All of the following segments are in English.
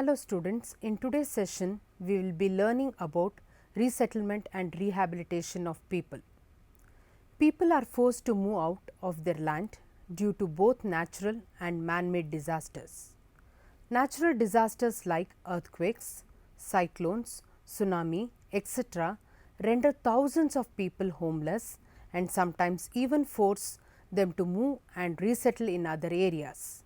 Hello students, in today's session we will be learning about resettlement and rehabilitation of people. People are forced to move out of their land due to both natural and man-made disasters. Natural disasters like earthquakes, cyclones, tsunami, etc. render thousands of people homeless and sometimes even force them to move and resettle in other areas.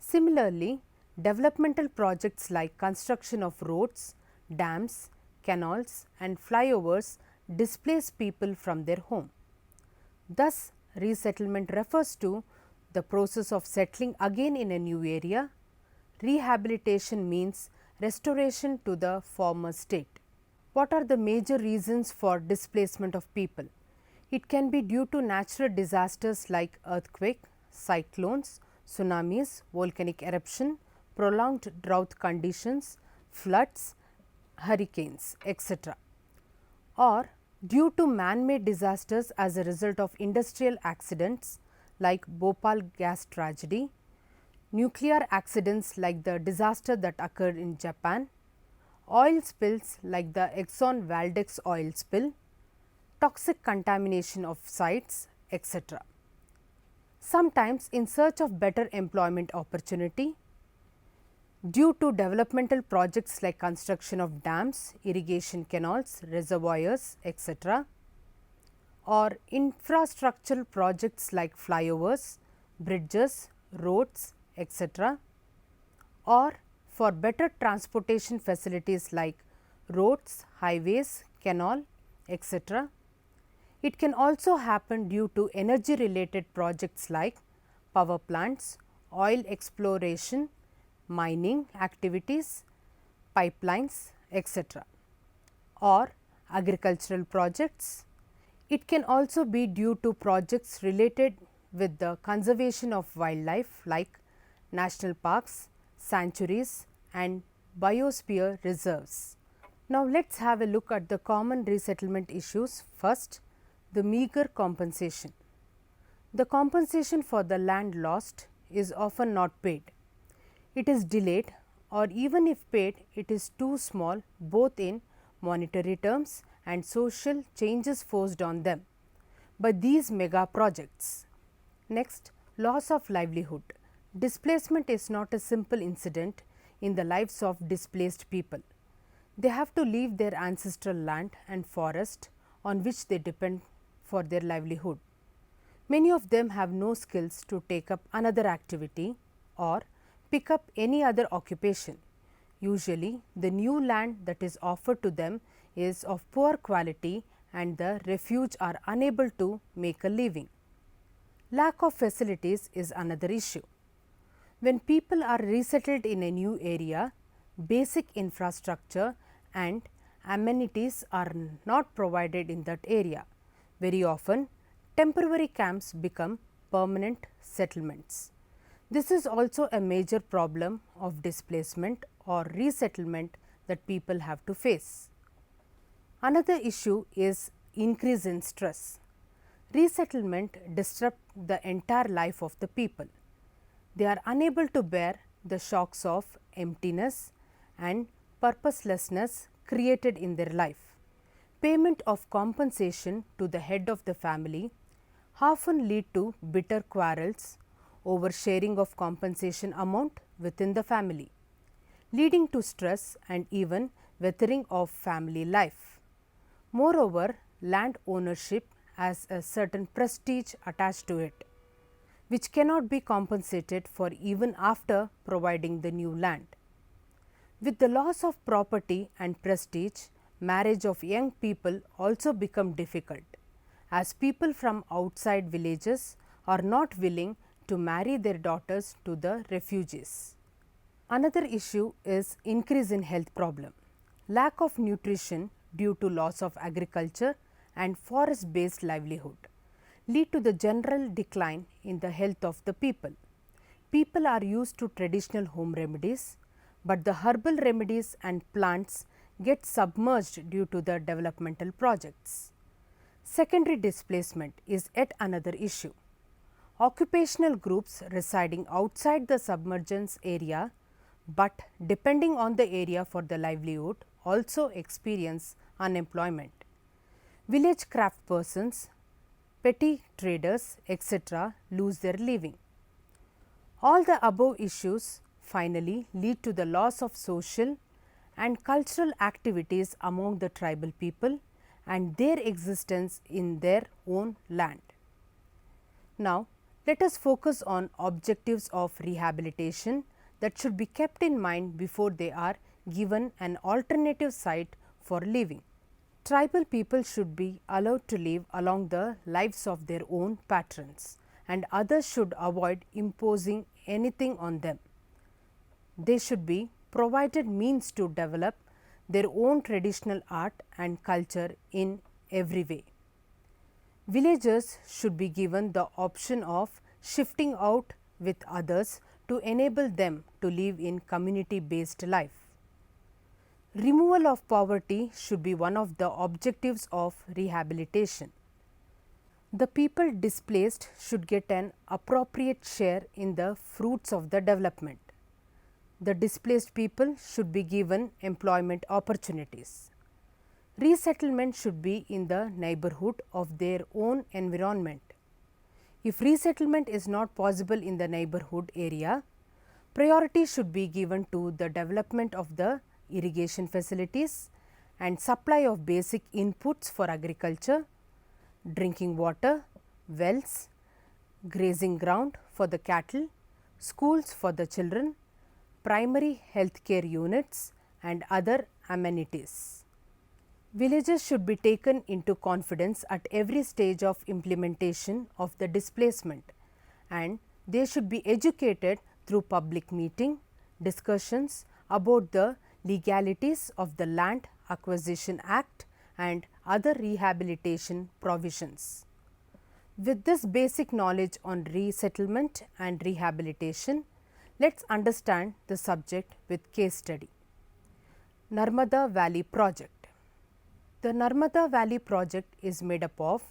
Similarly, developmental projects like construction of roads, dams, canals and flyovers displace people from their home. Thus, resettlement refers to the process of settling again in a new area. Rehabilitation means restoration to the former state. What are the major reasons for displacement of people? It can be due to natural disasters like earthquake, cyclones, tsunamis, volcanic eruption, prolonged drought conditions, floods, hurricanes, etc. Or due to man-made disasters as a result of industrial accidents like Bhopal gas tragedy, nuclear accidents like the disaster that occurred in Japan, oil spills like the Exxon Valdez oil spill, toxic contamination of sites, etc. Sometimes in search of better employment opportunity, due to developmental projects like construction of dams, irrigation canals, reservoirs, etc. or infrastructural projects like flyovers, bridges, roads, etc. or for better transportation facilities like roads, highways, canal, etc. It can also happen due to energy related projects like power plants, oil exploration, mining activities, pipelines, etc. or agricultural projects. It can also be due to projects related with the conservation of wildlife like national parks, sanctuaries and biosphere reserves. Now, let us have a look at the common resettlement issues. First, the meager compensation. The compensation for the land lost is often not paid. It is delayed, or even if paid, it is too small both in monetary terms and social changes forced on them by these mega projects. Next, loss of livelihood. Displacement is not a simple incident in the lives of displaced people. They have to leave their ancestral land and forest on which they depend for their livelihood. Many of them have no skills to take up another activity or pick up any other occupation. Usually, the new land that is offered to them is of poor quality and the refuge are unable to make a living. Lack of facilities is another issue. When people are resettled in a new area, basic infrastructure and amenities are not provided in that area. Very often, temporary camps become permanent settlements. This is also a major problem of displacement or resettlement that people have to face. Another issue is increase in stress. Resettlement disrupts the entire life of the people. They are unable to bear the shocks of emptiness and purposelessness created in their life. Payment of compensation to the head of the family often lead to bitter quarrels over sharing of compensation amount within the family, leading to stress and even withering of family life. Moreover, land ownership has a certain prestige attached to it, which cannot be compensated for even after providing the new land. With the loss of property and prestige, marriage of young people also become difficult, as people from outside villages are not willing to marry their daughters to the refugees. Another issue is increase in health problem. Lack of nutrition due to loss of agriculture and forest based livelihood lead to the general decline in the health of the people. People are used to traditional home remedies, but the herbal remedies and plants get submerged due to the developmental projects. Secondary displacement is yet another issue. Occupational groups residing outside the submergence area but depending on the area for the livelihood also experience unemployment. Village craft persons, petty traders, etc. lose their living. All the above issues finally lead to the loss of social and cultural activities among the tribal people and their existence in their own land. Now, let us focus on objectives of rehabilitation that should be kept in mind before they are given an alternative site for living. Tribal people should be allowed to live along the lives of their own patrons, and others should avoid imposing anything on them. They should be provided means to develop their own traditional art and culture in every way. Villagers should be given the option of shifting out with others to enable them to live in community based life. Removal of poverty should be one of the objectives of rehabilitation. The people displaced should get an appropriate share in the fruits of the development. The displaced people should be given employment opportunities. Resettlement should be in the neighborhood of their own environment. If resettlement is not possible in the neighborhood area, priority should be given to the development of the irrigation facilities and supply of basic inputs for agriculture, drinking water, wells, grazing ground for the cattle, schools for the children, primary health care units and other amenities. Villages should be taken into confidence at every stage of implementation of the displacement, and they should be educated through public meeting, discussions about the legalities of the Land Acquisition Act and other rehabilitation provisions. With this basic knowledge on resettlement and rehabilitation, let us understand the subject with case study. Narmada Valley Project. The Narmada Valley project is made up of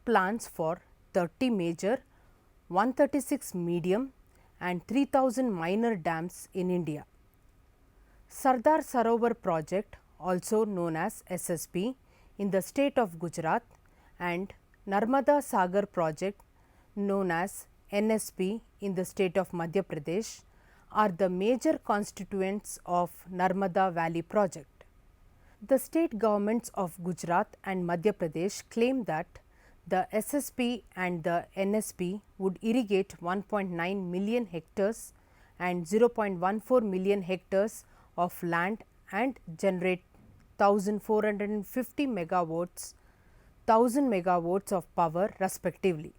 plans for 30 major, 136 medium and 3000 minor dams in India. Sardar Sarovar project, also known as SSP, in the state of Gujarat, and Narmada Sagar project, known as NSP, in the state of Madhya Pradesh, are the major constituents of Narmada Valley project. The state governments of Gujarat and Madhya Pradesh claim that the SSP and the NSP would irrigate 1.9 million hectares and 0.14 million hectares of land and generate 1450 megawatts, 1000 megawatts of power respectively.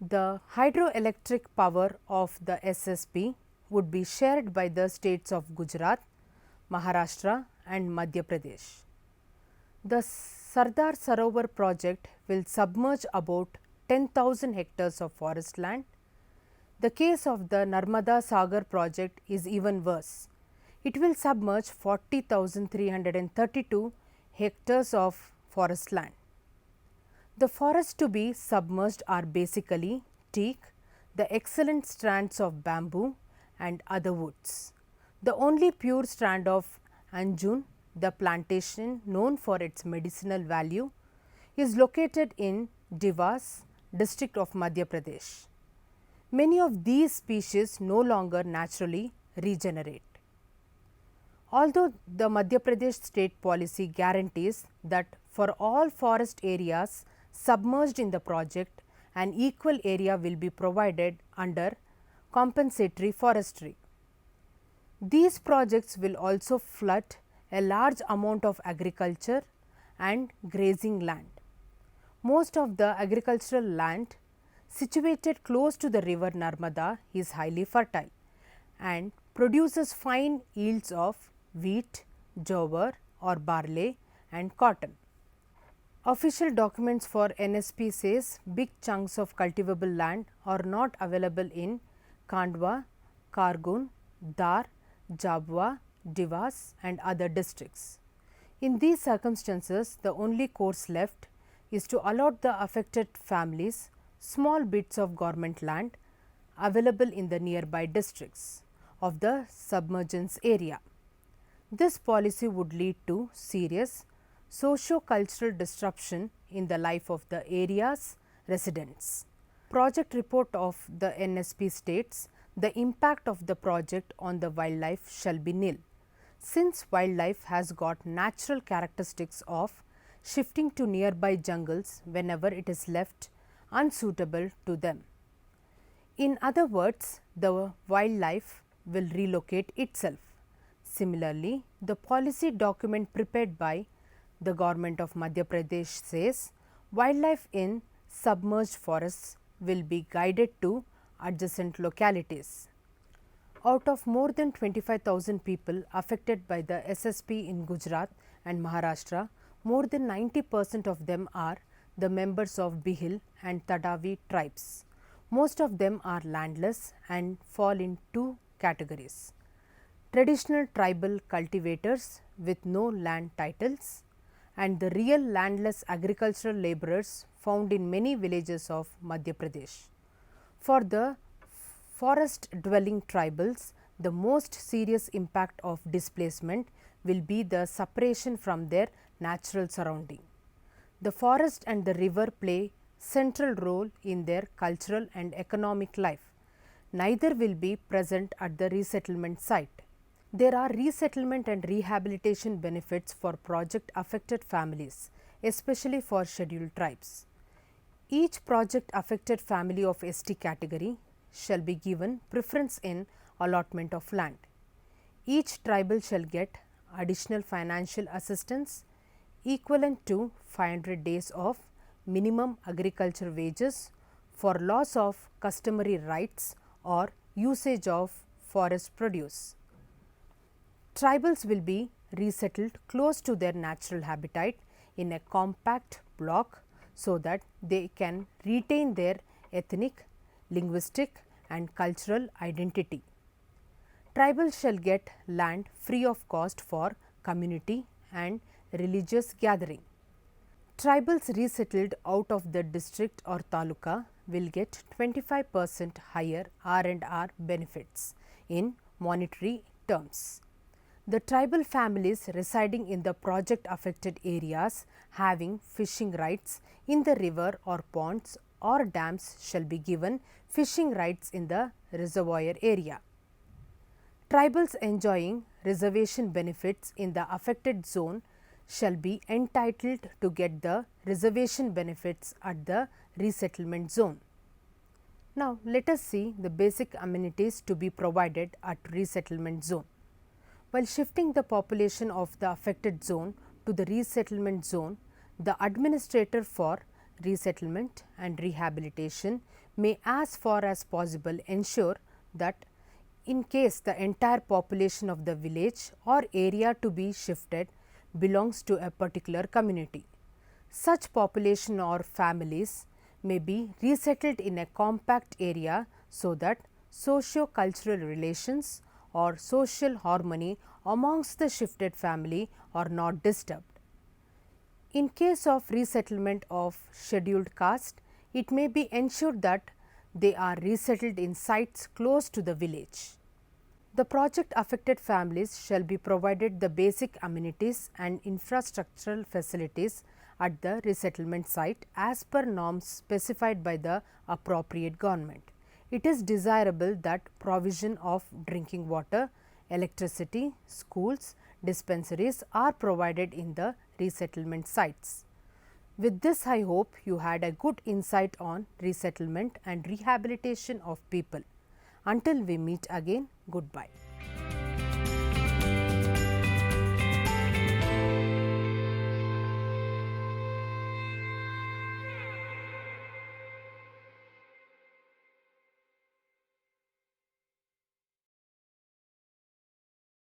The hydroelectric power of the SSP would be shared by the states of Gujarat, Maharashtra and Madhya Pradesh. The Sardar Sarovar project will submerge about 10,000 hectares of forest land. The case of the Narmada Sagar project is even worse. It will submerge 40,332 hectares of forest land. The forests to be submerged are basically teak, the excellent strands of bamboo and other woods. The only pure strand of Anjun, the plantation known for its medicinal value, is located in Dewas, district of Madhya Pradesh. Many of these species no longer naturally regenerate. Although the Madhya Pradesh state policy guarantees that for all forest areas submerged in the project, an equal area will be provided under compensatory forestry. These projects will also flood a large amount of agriculture and grazing land. Most of the agricultural land situated close to the river Narmada is highly fertile and produces fine yields of wheat, jowar or barley and cotton. Official documents for NSP says big chunks of cultivable land are not available in Khandwa, Kargun, Dar, Jabwa, Dewas and other districts. In these circumstances, the only course left is to allot the affected families small bits of government land available in the nearby districts. of the submergence area. This policy would lead to serious socio-cultural disruption in the life of the area's residents. Project report of the NSP states the impact of the project on the wildlife shall be nil, since wildlife has got natural characteristics of shifting to nearby jungles whenever it is left unsuitable to them. In other words, the wildlife will relocate itself. Similarly, the policy document prepared by the government of Madhya Pradesh says wildlife in submerged forests will be guided to adjacent localities. Out of more than 25,000 people affected by the SSP in Gujarat and Maharashtra, more than 90% of them are the members of Bihil and Tadavi tribes. Most of them are landless and fall in two categories: traditional tribal cultivators with no land titles and the real landless agricultural laborers found in many villages of Madhya Pradesh. For the forest dwelling tribals, the most serious impact of displacement will be the separation from their natural surrounding. The forest and the river play central role in their cultural and economic life. Neither will be present at the resettlement site. There are resettlement and rehabilitation benefits for project affected families, especially for scheduled tribes. Each project affected family of ST category shall be given preference in allotment of land. Each tribal shall get additional financial assistance equivalent to 500 days of minimum agriculture wages for loss of customary rights or usage of forest produce. Tribals will be resettled close to their natural habitat in a compact block so that they can retain their ethnic, linguistic and cultural identity. Tribals shall get land free of cost for community and religious gathering. Tribals resettled out of the district or taluka will get 25% higher R&R benefits in monetary terms. The tribal families residing in the project affected areas having fishing rights in the river or ponds or dams shall be given fishing rights in the reservoir area. Tribals enjoying reservation benefits in the affected zone shall be entitled to get the reservation benefits at the resettlement zone. Now, let us see the basic amenities to be provided at resettlement zone. While shifting the population of the affected zone to the resettlement zone, the administrator for resettlement and rehabilitation may as far as possible ensure that in case the entire population of the village or area to be shifted belongs to a particular community, such population or families may be resettled in a compact area so that socio-cultural relations or social harmony amongst the shifted family are not disturbed. In case of resettlement of scheduled caste, it may be ensured that they are resettled in sites close to the village. The project affected families shall be provided the basic amenities and infrastructural facilities at the resettlement site as per norms specified by the appropriate government. It is desirable that provision of drinking water, electricity, schools, dispensaries are provided in the resettlement sites. With this, I hope you had a good insight on resettlement and rehabilitation of people. Until we meet again, goodbye.